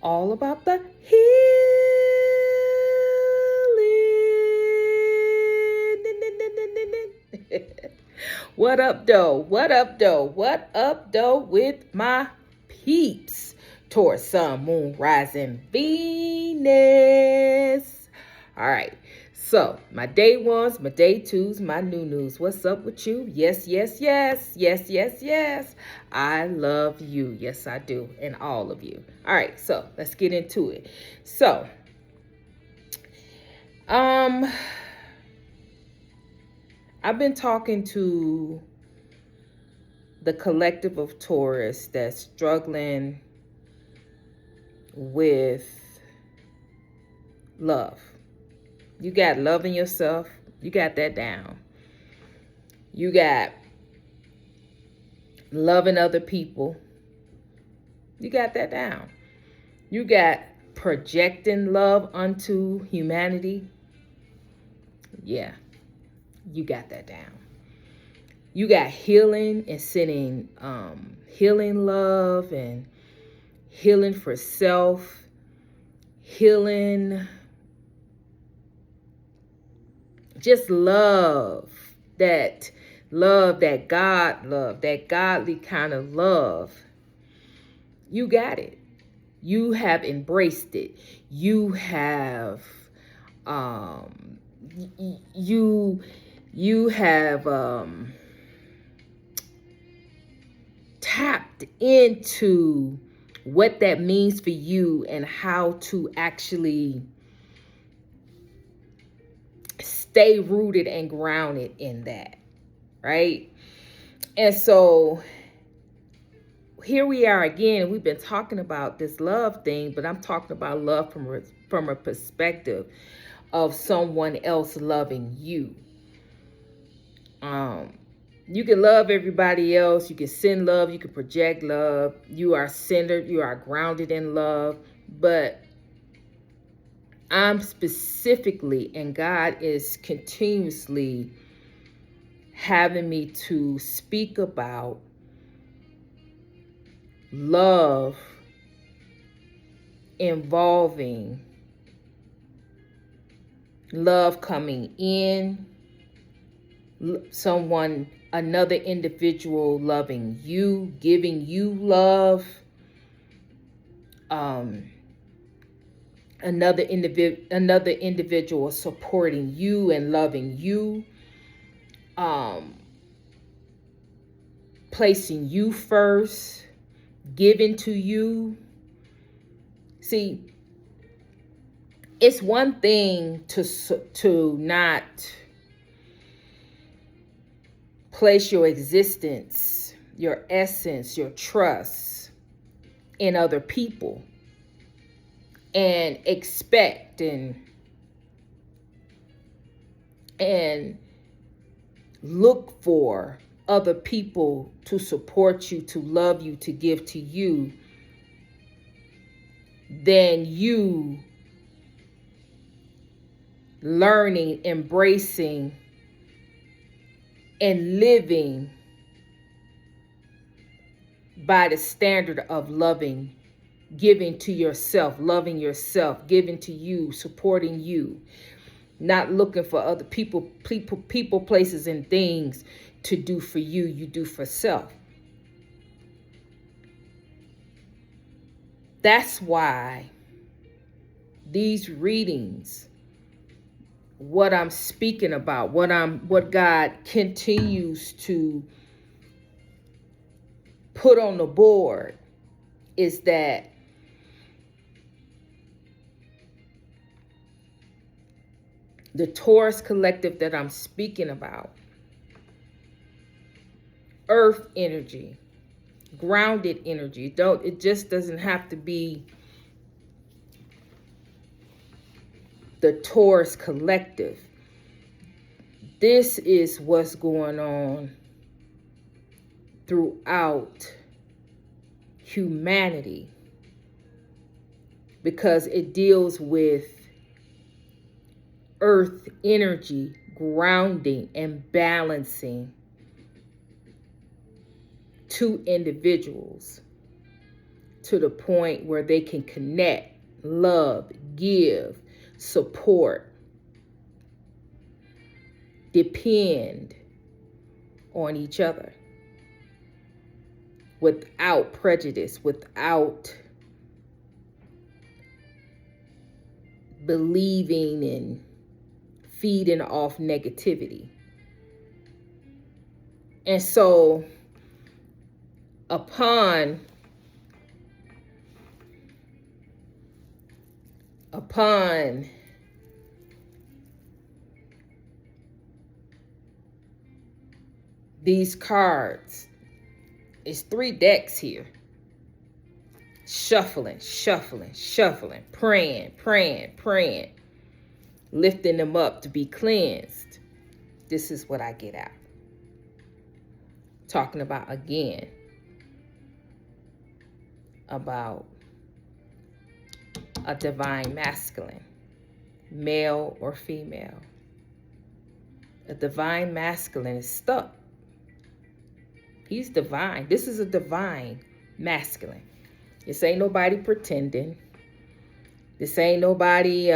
all about the healing. What up, though? What up, though? What up, though, with my peeps? Taurus, Sun, Moon, Rising, Venus. All right. So, my day ones, my day twos, my new news. What's up with you? Yes, yes, yes. Yes, yes, yes. I love you. Yes, I do. And all of you. All right. So, let's get into it. So, I've been talking to the collective of Taurus that's struggling with love. You got loving yourself. You got that down. You got loving other people. You got that down. You got projecting love unto humanity. Yeah, you got that down. You got healing and sending healing love and healing for self, healing, just love, that God love, that godly kind of love. You got it. You have embraced it. You have you have tapped into what that means for you and how to actually stay rooted and grounded in that, right? And so here we are again. We've been talking about this love thing, but I'm talking about love from a perspective of someone else loving you. You can love everybody else. You can send love. You can project love. You are centered. You are grounded in love. But I'm specifically, and God is continuously having me to speak about love involving love coming in, another individual loving you, giving you love, another individual supporting you and loving you, placing you first, giving to you. See, it's one thing to not place your existence, your essence, your trust in other people and expect and look for other people to support you, to love you, to give to you, then you learning, embracing, and living by the standard of loving, giving to yourself, loving yourself, giving to you, supporting you, not looking for other people, places, and things to do for you. You do for self. That's why these readings, what I'm speaking about, what God continues to put on the board is that the Taurus collective that I'm speaking about, earth energy, grounded energy, it just doesn't have to be the Taurus collective. This is what's going on throughout humanity, because it deals with earth energy, grounding and balancing two individuals to the point where they can connect, love, give, support, depend on each other without prejudice, without believing and feeding off negativity. And so upon these cards, it's 3 decks here. Shuffling, praying, lifting them up to be cleansed. This is what I get out. Talking about, again, about a divine masculine, male or female. A divine masculine is stuck. He's divine. This is a divine masculine. This ain't nobody pretending. This ain't nobody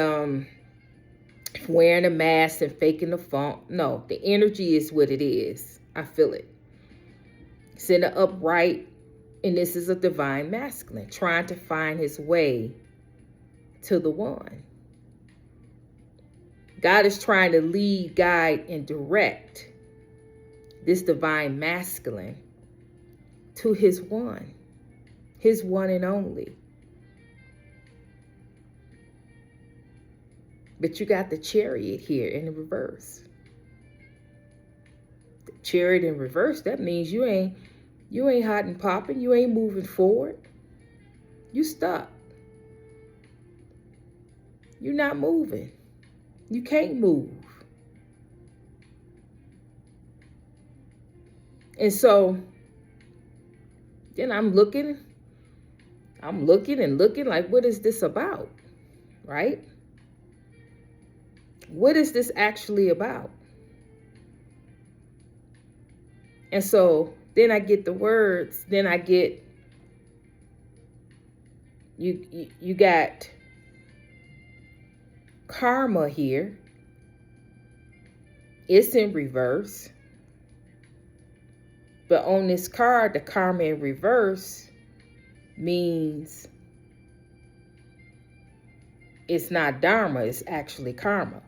wearing a mask and faking the funk. No, the energy is what it is. I feel it. Sitting upright, and this is a divine masculine trying to find his way to the one. God is trying to lead, guide, and direct this divine masculine to his one and only. But you got the Chariot here in the reverse. The Chariot in reverse, that means you ain't hot and popping, you ain't moving forward. You stuck. You're not moving. You can't move. And so then I'm looking like, what is this about? Right? What is this actually about? And so then I get the words, then I get, you got karma here. It's in reverse. But on this card, the karma in reverse means it's not dharma, it's actually karma.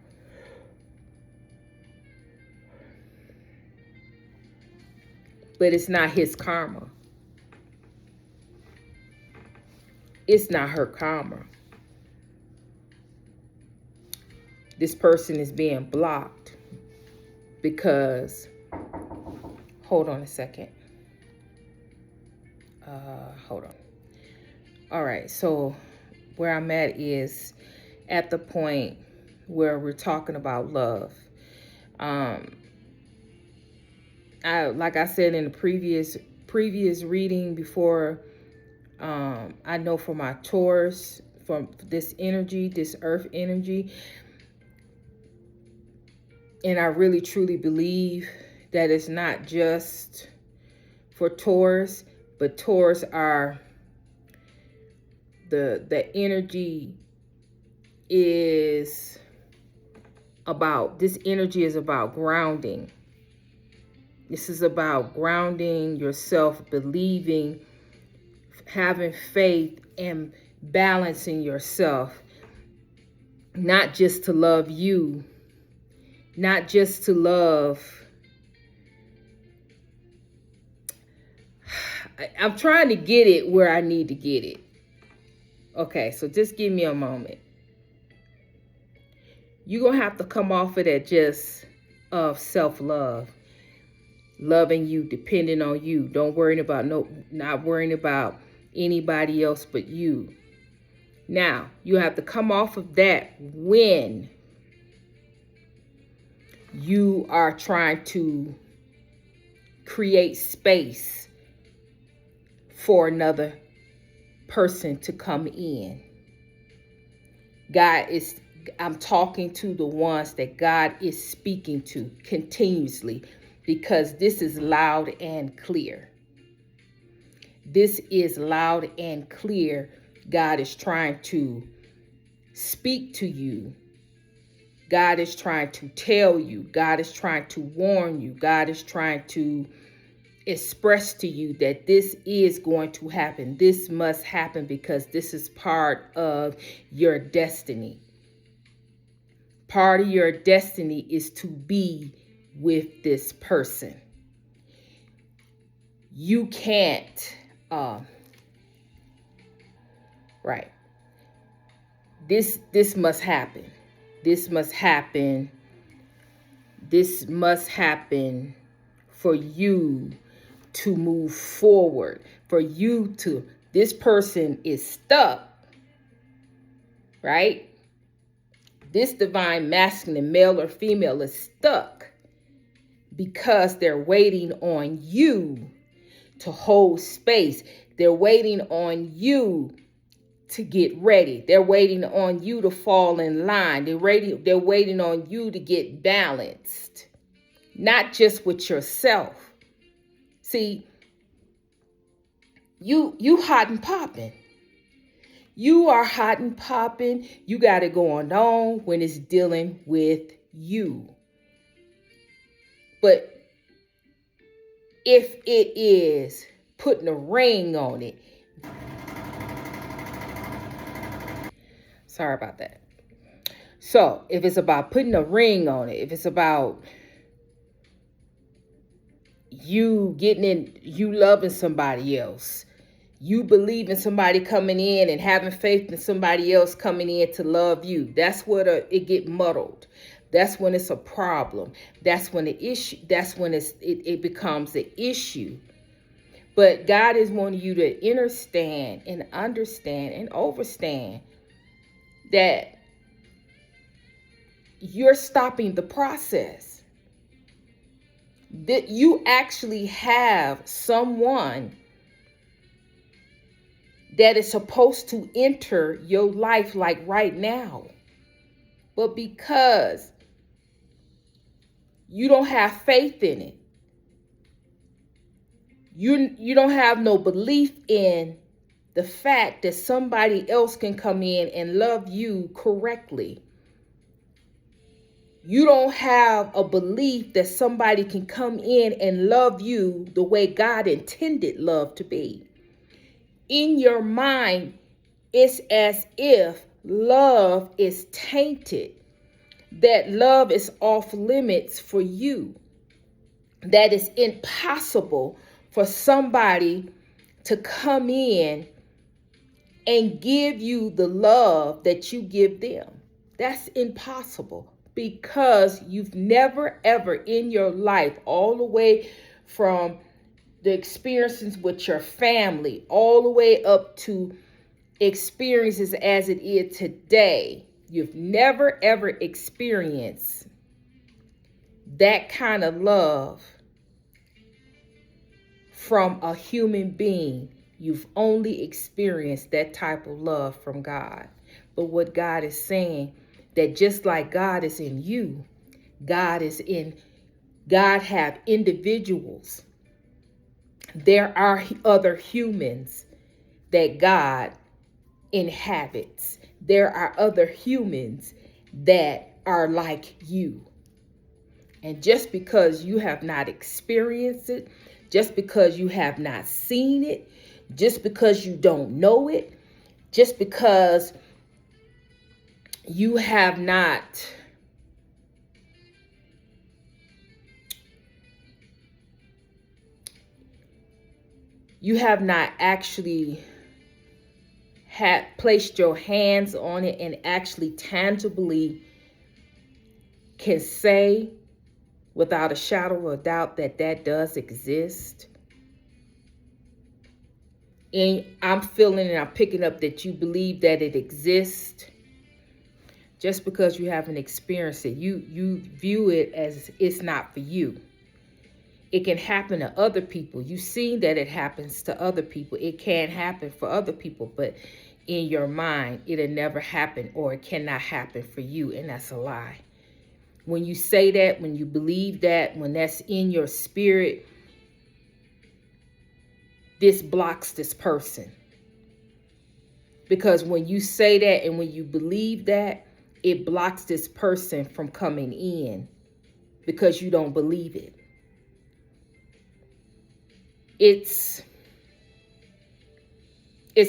But it's not his karma. It's not her karma. This person is being blocked because, hold on a second. Hold on. All right, so where I'm at is at the point where we're talking about love. Like I said in the previous reading before, I know for my Taurus, from this energy, this earth energy, and I really truly believe that it's not just for Taurus, but Taurus are the energy is about, this energy is about grounding. This is about grounding yourself, believing, having faith, and balancing yourself. Not just to love you, not just to love. I'm trying to get it where I need to get it. Okay, so just give me a moment. You're going to have to come off of that just of self-love. Loving you, depending on you. Don't worry about not worrying about anybody else but you. Now, you have to come off of that when you are trying to create space for another person to come in. I'm talking to the ones that God is speaking to continuously, because this is loud and clear. This is loud and clear. God is trying to speak to you. God is trying to tell you. God is trying to warn you. God is trying to express to you that this is going to happen. This must happen because this is part of your destiny. Part of your destiny is to be with this person. You can't, right. This must happen. This must happen. This must happen for you to move forward. For you to, this person is stuck, right? This divine masculine, male or female, is stuck because they're waiting on you to hold space. They're waiting on you to get ready. They're waiting on you to fall in line. They're waiting on you to get balanced, not just with yourself. See, you hot and popping. You are hot and popping. You got it going on when it's dealing with you. But if it is putting a ring on it, sorry about that. So if it's about putting a ring on it, if it's about you getting in, you loving somebody else, you believing somebody coming in and having faith in somebody else coming in to love you, that's what it get muddled. That's when it's a problem. That's when the issue. That's when it becomes an issue. But God is wanting you to understand and overstand that you're stopping the process. That you actually have someone that is supposed to enter your life like right now. But because you don't have faith in it, you don't have no belief in the fact that somebody else can come in and love you correctly. You don't have a belief that somebody can come in and love you the way God intended love to be. In your mind, it's as if love is tainted, that love is off limits for you, that it's impossible for somebody to come in and give you the love that you give them. That's impossible because you've never ever in your life, all the way from the experiences with your family, all the way up to experiences as it is today, you've never ever experienced that kind of love from a human being. You've only experienced that type of love from God. But what God is saying, that just like God is in you, God have individuals. There are other humans that God inhabits. There are other humans that are like you. And just because you have not experienced it, just because you have not seen it, just because you don't know it, just because you have not actually had placed your hands on it and actually tangibly can say without a shadow of a doubt that that does exist. And I'm feeling and I'm picking up that you believe that it exists. Just because you haven't experienced it, you view it as it's not for you. It can happen to other people. You've seen that it happens to other people. It can happen for other people, but in your mind, it'll never happen, or it cannot happen for you, and that's a lie. When you say that, when you believe that, when that's in your spirit, this blocks this person. Because when you say that and when you believe that, it blocks this person from coming in because you don't believe it. It's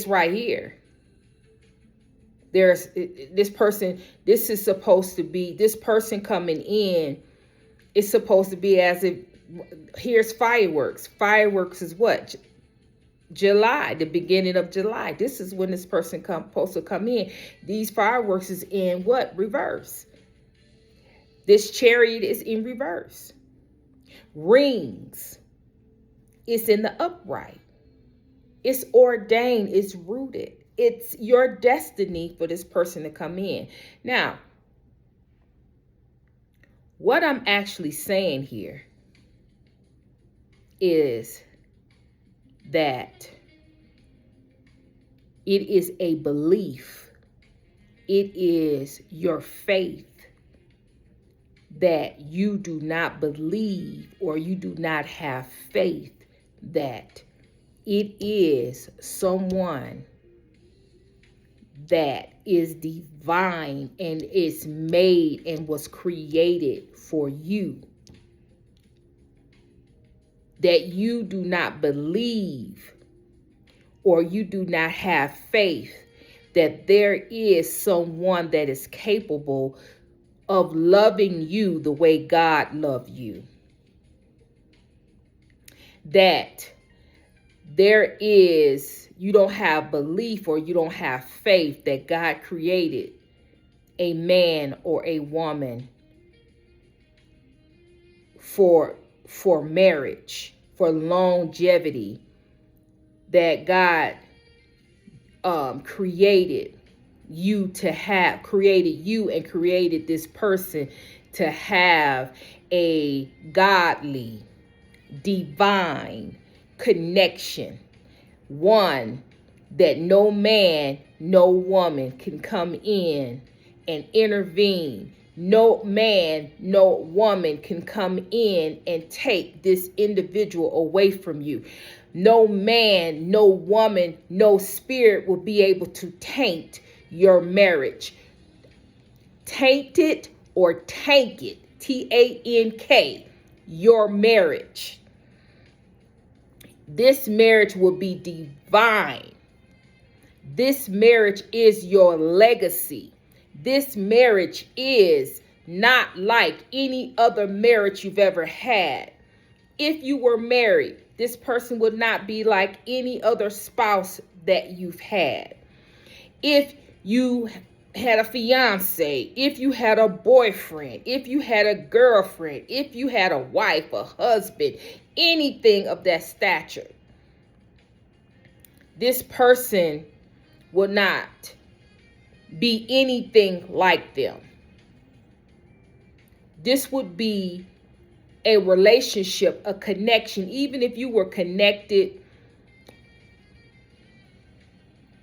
right here. There's this person, this person coming in is supposed to be as if, here's fireworks. Fireworks is what? July, the beginning of July. This is when this person supposed to come in. These fireworks is in what? Reverse. This chariot is in reverse. Rings. It's in the upright. It's ordained. It's rooted. It's your destiny for this person to come in. Now, what I'm actually saying here is that it is a belief. It is your faith that you do not believe, or you do not have faith that it is someone that is divine and is made and was created for you. That you do not believe, or you do not have faith that there is someone that is capable of loving you the way God loved you. That you don't have belief, or you don't have faith that God created a man or a woman for marriage, for longevity, that God created you and created this person to have a godly, divine connection. One that no man, no woman can come in and intervene. No man, no woman can come in and take this individual away from you. No man, no woman, no spirit will be able to taint your marriage. Taint it or tank it. TANK. Your marriage. This marriage will be divine. This marriage is your legacy. This marriage is not like any other marriage you've ever had. If you were married, this person would not be like any other spouse that you've had. If you had a fiance, if you had a boyfriend, if you had a girlfriend, if you had a wife, a husband, anything of that stature, this person will not be anything like them. This would be a relationship, a connection, even if you were connected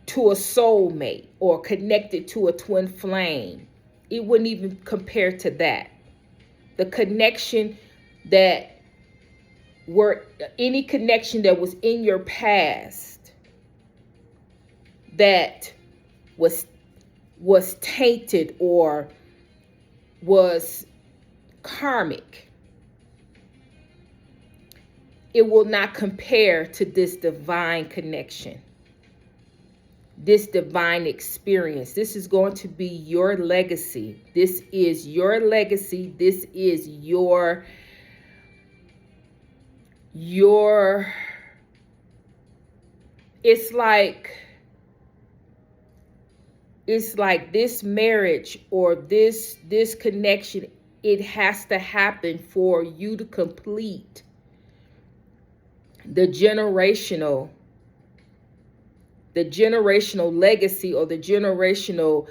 to a soulmate or connected to a twin flame. It wouldn't even compare to that. The connection that any connection that was in your past that was tainted or was karmic, it will not compare to this divine connection, this divine experience. This is going to be your legacy. This is your legacy. This is your it's like this marriage or this connection, it has to happen for you to complete the generational legacy, or the generational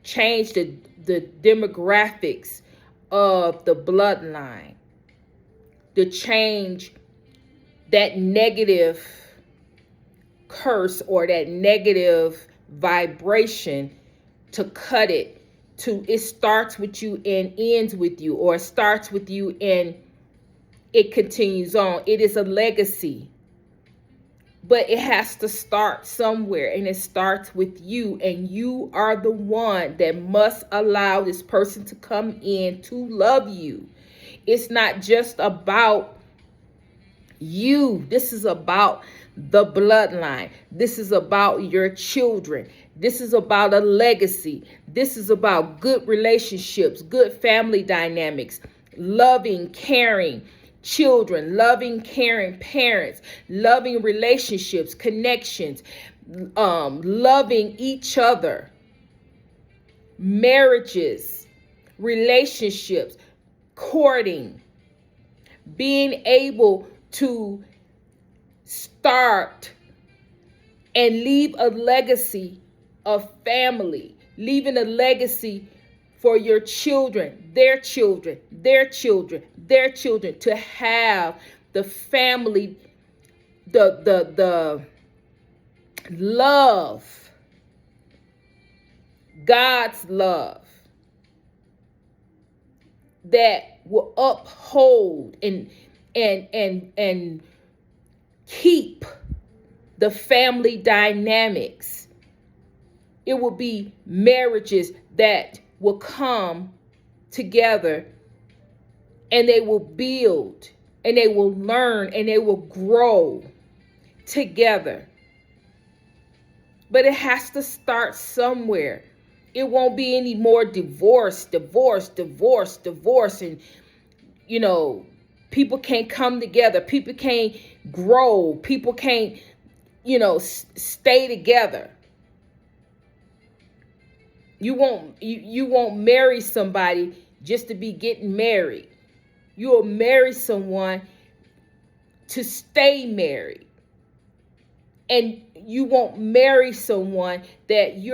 change the demographics of the bloodline, to change that negative curse or that negative vibration, to cut it, to it starts with you and ends with you, or it starts with you and it continues on. It is a legacy. But it has to start somewhere, and it starts with you, and you are the one that must allow this person to come in to love you. It's not just about you. This is about the bloodline. This is about your children. This is about a legacy. This is about good relationships, good family dynamics, loving, caring children, loving, caring parents, loving relationships, connections, loving each other, marriages, relationships, courting, being able to start and leave a legacy of family, leaving a legacy for your children, their children, their children, their children, to have the family, the love, God's love that will uphold and keep the family dynamics. It will be marriages that will come together, and they will build, and they will learn, and they will grow together. But it has to start somewhere. It won't be any more divorce. And, people can't come together. People can't grow. People can't, stay together. You won't marry somebody just to be getting married. You will marry someone to stay married. And you won't marry someone that you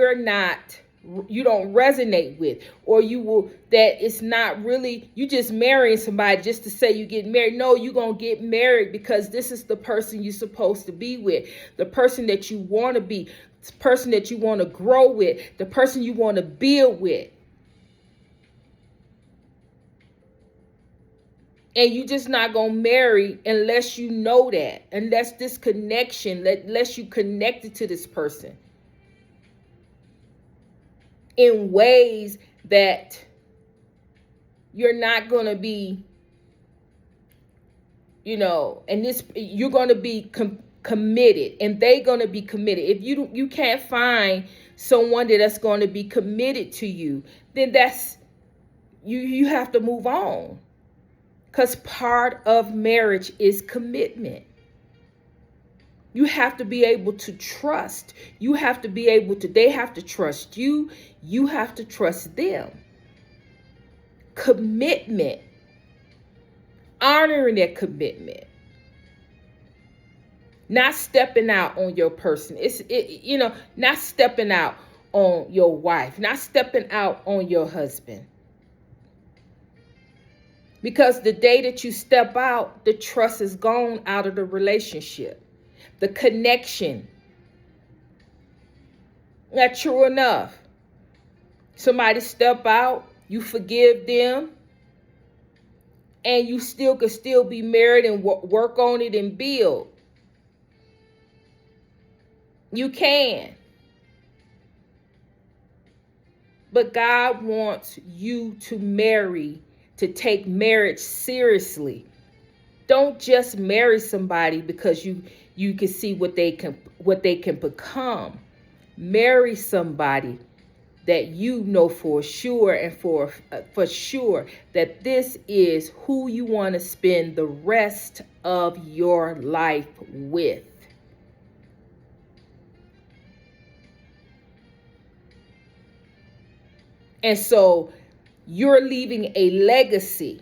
don't resonate with, or that it's not really, you just marrying somebody just to say you get married. No, you're going to get married because this is the person you're supposed to be with, the person that you want to be, the person that you want to grow with, the person you want to build with. And you just not going to marry unless you know that, unless this connection, unless you connected to this person in ways that you're not going to be, and you're going to be committed, and they're going to be committed. If you can't find someone that's going to be committed to you, then that's, you have to move on. Because part of marriage is commitment. You have to be able to trust. You have to be able to, they have to trust you. You have to trust them. Commitment. Honoring that commitment. Not stepping out on your person. Not stepping out on your wife. Not stepping out on your husband. Because the day that you step out, the trust is gone out of the relationship. The connection. Not true enough. Somebody step out, you forgive them, and you could still be married and work on it and build. You can. But God wants you to marry, to take marriage seriously. Don't just marry somebody because you can see what they can become. Marry somebody that you know for sure and for sure that this is who you want to spend the rest of your life with. And so you're leaving a legacy.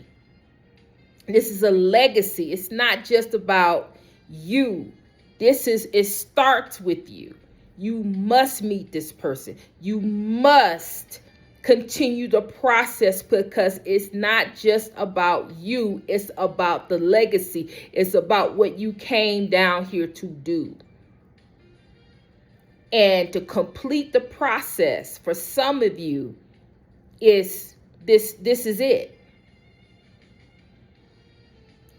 This is a legacy. It's not just about you. It starts with you. You must meet this person. You must continue the process, because it's not just about you. It's about the legacy. It's about what you came down here to do. And to complete the process, for some of you, is this is it.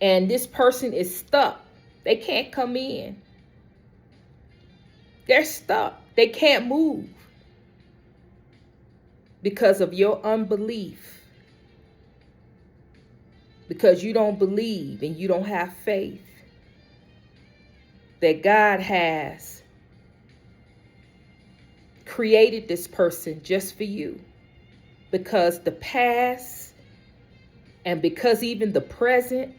and this person is stuck. They can't come in. They're stuck. They can't move because of your unbelief. Because you don't believe and you don't have faith that God has created this person just for you. Because the past and because even the present,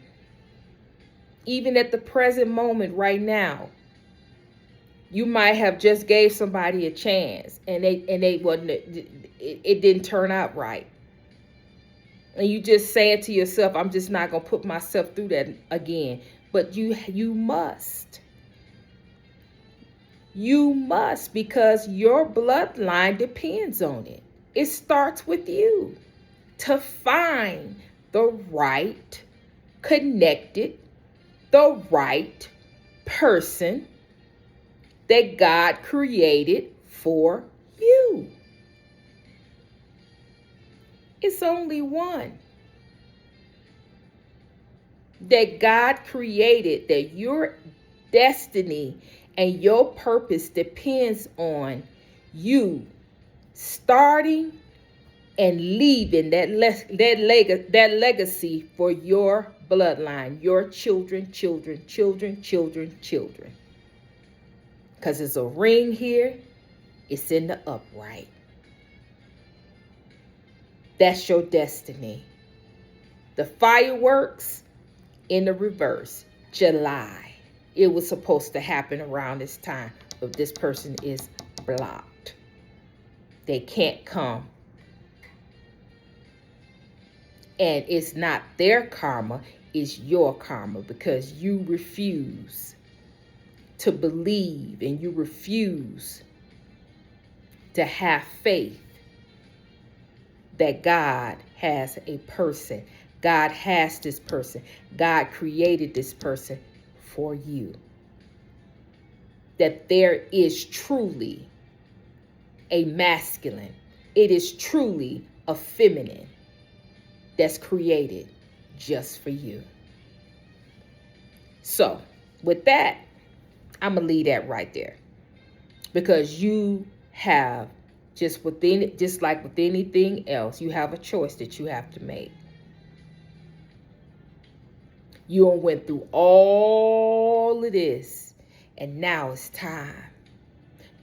even at the present moment right now, you might have just gave somebody a chance and they wasn't, it didn't turn out right. And you just say it to yourself, I'm just not going to put myself through that again. But you must. You must, because your bloodline depends on it. It starts with you to find the right connected, the right person that God created for you. It's only one that God created, that your destiny and your purpose depends on you starting and leaving that legacy for your bloodline, your children. Because there's a ring here, it's in the upright. That's your destiny. The fireworks in the reverse, July. It was supposed to happen around this time, but this person is blocked. They can't come. And it's not their karma, it's your karma, because you refuse to believe and you refuse to have faith that God has a person. God has this person. God created this person for you. That there is truly a masculine. It is truly a feminine that's created just for you. So, with that, I'm going to leave that right there. Because you have, just like with anything else, you have a choice that you have to make. You went through all of this, and now it's time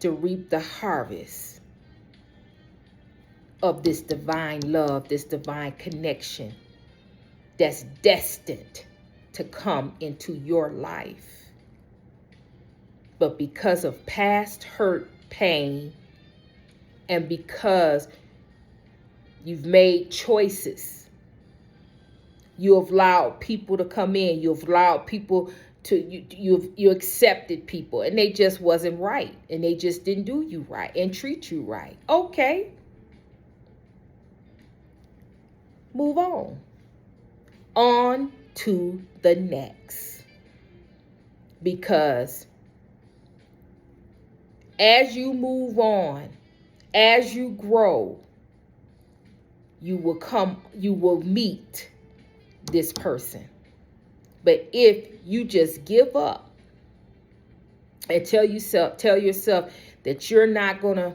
to reap the harvest of this divine love, this divine connection that's destined to come into your life. But because of past hurt, pain, and because you've made choices, you have allowed people to come in, you've allowed people to, you accepted people, and they just wasn't right, and they just didn't do you right and treat you right. Okay. Move on. On to the next. Because as you move on, as you grow, you will meet this person. But if you just give up and tell yourself that you're not going to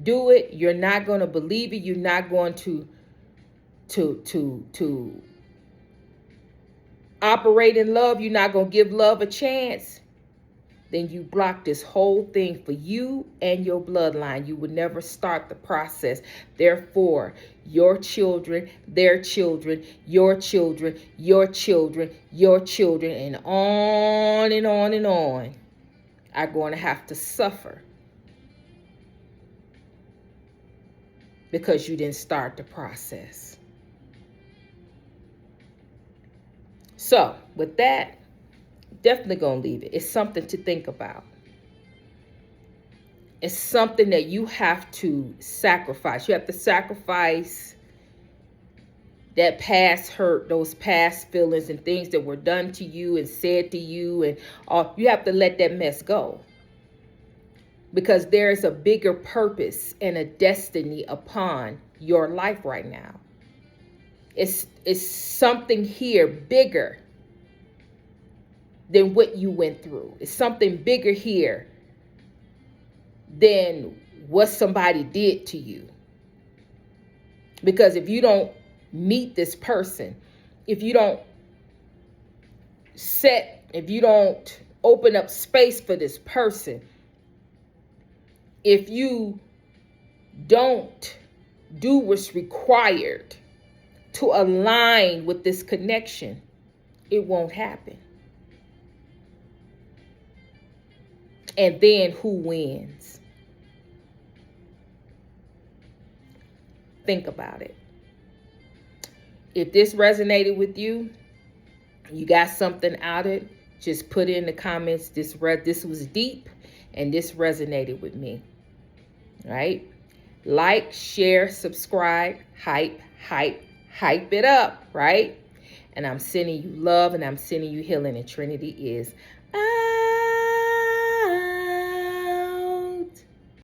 do it, you're not going to believe it, you're not going to operate in love, you're not going to give love a chance, then you block this whole thing for you and your bloodline. You would never start the process. Therefore, your children, their children, your children, your children, your children, and on and on and on are going to have to suffer because you didn't start the process. So, with that, definitely gonna leave it. It's something to think about. It's something that you have to sacrifice. You have to sacrifice that past hurt, those past feelings and things that were done to you and said to you, and all. You have to let that mess go. Because there's a bigger purpose and a destiny upon your life right now. It's something here bigger than what you went through. It's something bigger here than what somebody did to you. Because if you don't meet this person, if you don't open up space for this person, if you don't do what's required to align with this connection, it won't happen. And then who wins? Think about it. If this resonated with you, you got something out of it, just put in the comments, this was deep and this resonated with me. Right? Like, share, subscribe, hype it up, right? And I'm sending you love and I'm sending you healing, and Trinity is